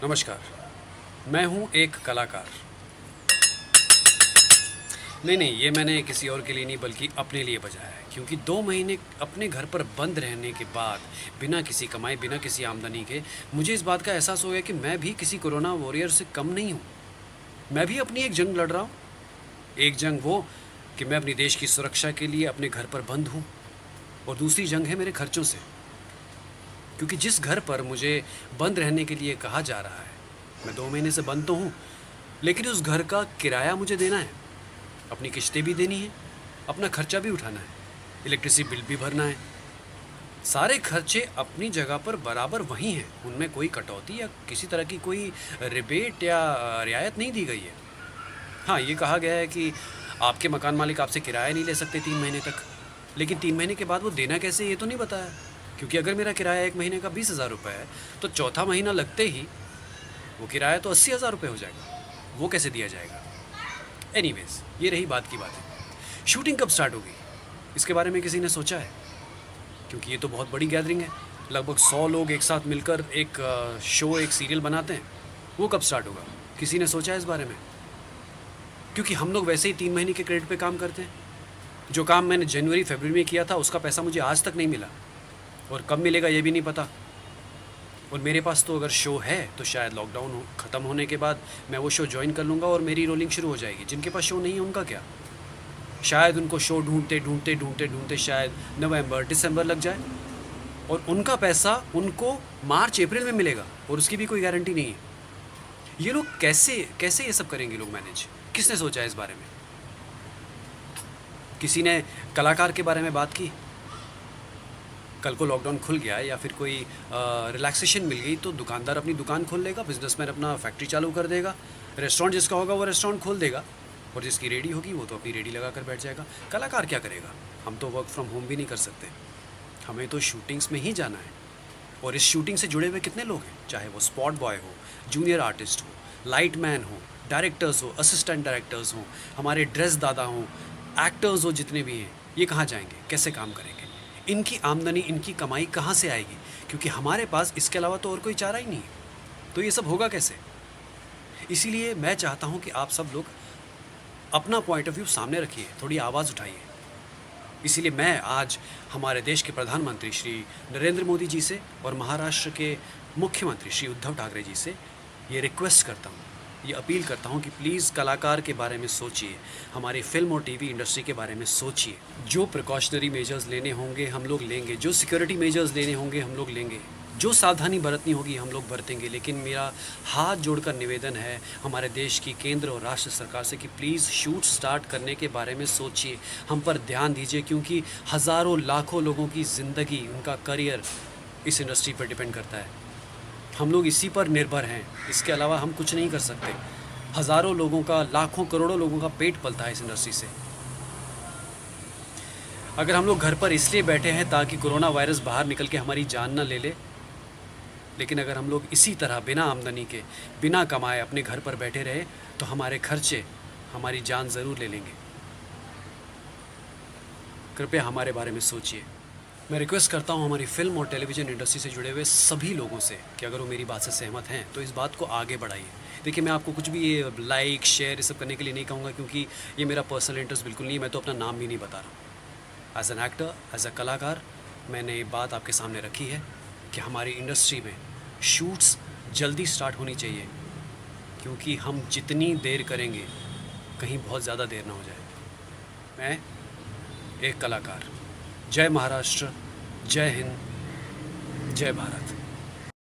नमस्कार। मैं हूँ एक कलाकार। नहीं, ये मैंने किसी और के लिए नहीं बल्कि अपने लिए बजाया है, क्योंकि 2 महीने अपने घर पर बंद रहने के बाद बिना किसी कमाई, बिना किसी आमदनी के मुझे इस बात का एहसास हो गया कि मैं भी किसी कोरोना वॉरियर से कम नहीं हूँ। मैं भी अपनी एक जंग लड़ रहा हूँ। एक जंग वो कि मैं अपनी देश की सुरक्षा के लिए अपने घर पर बंद हूँ, और दूसरी जंग है मेरे खर्चों से। क्योंकि जिस घर पर मुझे बंद रहने के लिए कहा जा रहा है, मैं 2 महीने से बंद तो हूँ, लेकिन उस घर का किराया मुझे देना है, अपनी किश्तें भी देनी है, अपना खर्चा भी उठाना है, इलेक्ट्रिसिटी बिल भी भरना है। सारे खर्चे अपनी जगह पर बराबर वही हैं, उनमें कोई कटौती या किसी तरह की कोई रिबेट या रियायत नहीं दी गई है। हाँ, ये कहा गया है कि आपके मकान मालिक आपसे किराया नहीं ले सकते 3 महीने तक, लेकिन 3 महीने के बाद वो देना कैसे ये तो नहीं बताया। क्योंकि अगर मेरा किराया 1 महीने का 20,000 रुपये है, तो चौथा महीना लगते ही वो किराया तो 80,000 रुपये हो जाएगा। वो कैसे दिया जाएगा? एनीवेज, ये रही बात की बातें। शूटिंग कब स्टार्ट होगी, इसके बारे में किसी ने सोचा है? क्योंकि ये तो बहुत बड़ी गैदरिंग है, लगभग 100 लोग एक साथ मिलकर एक शो, एक सीरियल बनाते हैं। वो कब स्टार्ट होगा, किसी ने सोचा है इस बारे में? क्योंकि हम लोग वैसे ही 3 महीने के क्रेडिट पे काम करते हैं। जो काम मैंने जनवरी फरवरी में किया था, उसका पैसा मुझे आज तक नहीं मिला, और कब मिलेगा ये भी नहीं पता। और मेरे पास तो अगर शो है तो शायद लॉकडाउन ख़त्म होने के बाद मैं वो शो ज्वाइन कर लूँगा और मेरी रोलिंग शुरू हो जाएगी। जिनके पास शो नहीं है उनका क्या? शायद उनको शो ढूंढते शायद नवंबर दिसंबर लग जाए, और उनका पैसा उनको मार्च अप्रैल में मिलेगा, और उसकी भी कोई गारंटी नहीं है। ये लोग कैसे कैसे ये सब करेंगे लोग मैनेज? किसने सोचा है इस बारे में? किसी ने कलाकार के बारे में बात की? कल को लॉकडाउन खुल गया या फिर कोई रिलैक्सेशन मिल गई तो दुकानदार अपनी दुकान खोल लेगा, बिजनेसमैन अपना फैक्ट्री चालू कर देगा, रेस्टोरेंट जिसका होगा वो रेस्टोरेंट खोल देगा, और जिसकी रेडी होगी वो तो अपनी रेडी लगा कर बैठ जाएगा। कलाकार क्या करेगा? हम तो वर्क फ्रॉम होम भी नहीं कर सकते, हमें तो शूटिंग्स में ही जाना है। और इस शूटिंग से जुड़े हुए कितने लोग हैं, चाहे वो स्पॉट बॉय हो, जूनियर आर्टिस्ट हो, लाइट मैन हो, डायरेक्टर्स हो, असिस्टेंट डायरेक्टर्स हों, हमारे ड्रेस दादा हों, एक्टर्स हो, जितने भी हैं, ये कहाँ जाएंगे, कैसे काम करेंगे? इनकी आमदनी, इनकी कमाई कहाँ से आएगी? क्योंकि हमारे पास इसके अलावा तो और कोई चारा ही नहीं है। तो ये सब होगा कैसे? इसीलिए मैं चाहता हूँ कि आप सब लोग अपना पॉइंट ऑफ व्यू सामने रखिए, थोड़ी आवाज़ उठाइए। इसीलिए मैं आज हमारे देश के प्रधानमंत्री श्री नरेंद्र मोदी जी से और महाराष्ट्र के मुख्यमंत्री श्री उद्धव ठाकरे जी से ये रिक्वेस्ट करता हूँ, ये अपील करता हूँ कि प्लीज़ कलाकार के बारे में सोचिए, हमारी फिल्म और टीवी इंडस्ट्री के बारे में सोचिए। जो प्रिकॉशनरी मेजर्स लेने होंगे हम लोग लेंगे, जो सिक्योरिटी मेजर्स लेने होंगे हम लोग लेंगे, जो सावधानी बरतनी होगी हम लोग बरतेंगे। लेकिन मेरा हाथ जोड़कर निवेदन है हमारे देश की केंद्र और राष्ट्र सरकार से कि प्लीज़ शूट स्टार्ट करने के बारे में सोचिए, हम पर ध्यान दीजिए, क्योंकि हज़ारों लाखों लोगों की ज़िंदगी, उनका करियर इस इंडस्ट्री पर डिपेंड करता है। हम लोग इसी पर निर्भर हैं, इसके अलावा हम कुछ नहीं कर सकते। हज़ारों लोगों का, लाखों करोड़ों लोगों का पेट पलता है इस इंडस्ट्री से। अगर हम लोग घर पर इसलिए बैठे हैं ताकि कोरोना वायरस बाहर निकल के हमारी जान ना ले ले, लेकिन अगर हम लोग इसी तरह बिना आमदनी के, बिना कमाए अपने घर पर बैठे रहे, तो हमारे खर्चे हमारी जान ज़रूर ले लेंगे। कृपया हमारे बारे में सोचिए। मैं रिक्वेस्ट करता हूँ हमारी फिल्म और टेलीविज़न इंडस्ट्री से जुड़े हुए सभी लोगों से कि अगर वो मेरी बात से सहमत हैं तो इस बात को आगे बढ़ाइए। देखिए, मैं आपको कुछ भी ये लाइक शेयर ये सब करने के लिए नहीं कहूँगा, क्योंकि ये मेरा पर्सनल इंटरेस्ट बिल्कुल नहीं है। मैं तो अपना नाम भी नहीं बता रहा हूँ। As an actor, as a कलाकार, मैंने ये बात आपके सामने रखी है कि हमारी इंडस्ट्री में शूट्स जल्दी स्टार्ट होनी चाहिए, क्योंकि हम जितनी देर करेंगे कहीं बहुत ज़्यादा देर ना हो जाए। मैं एक कलाकार। जय महाराष्ट्र, जय हिंद, जय भारत।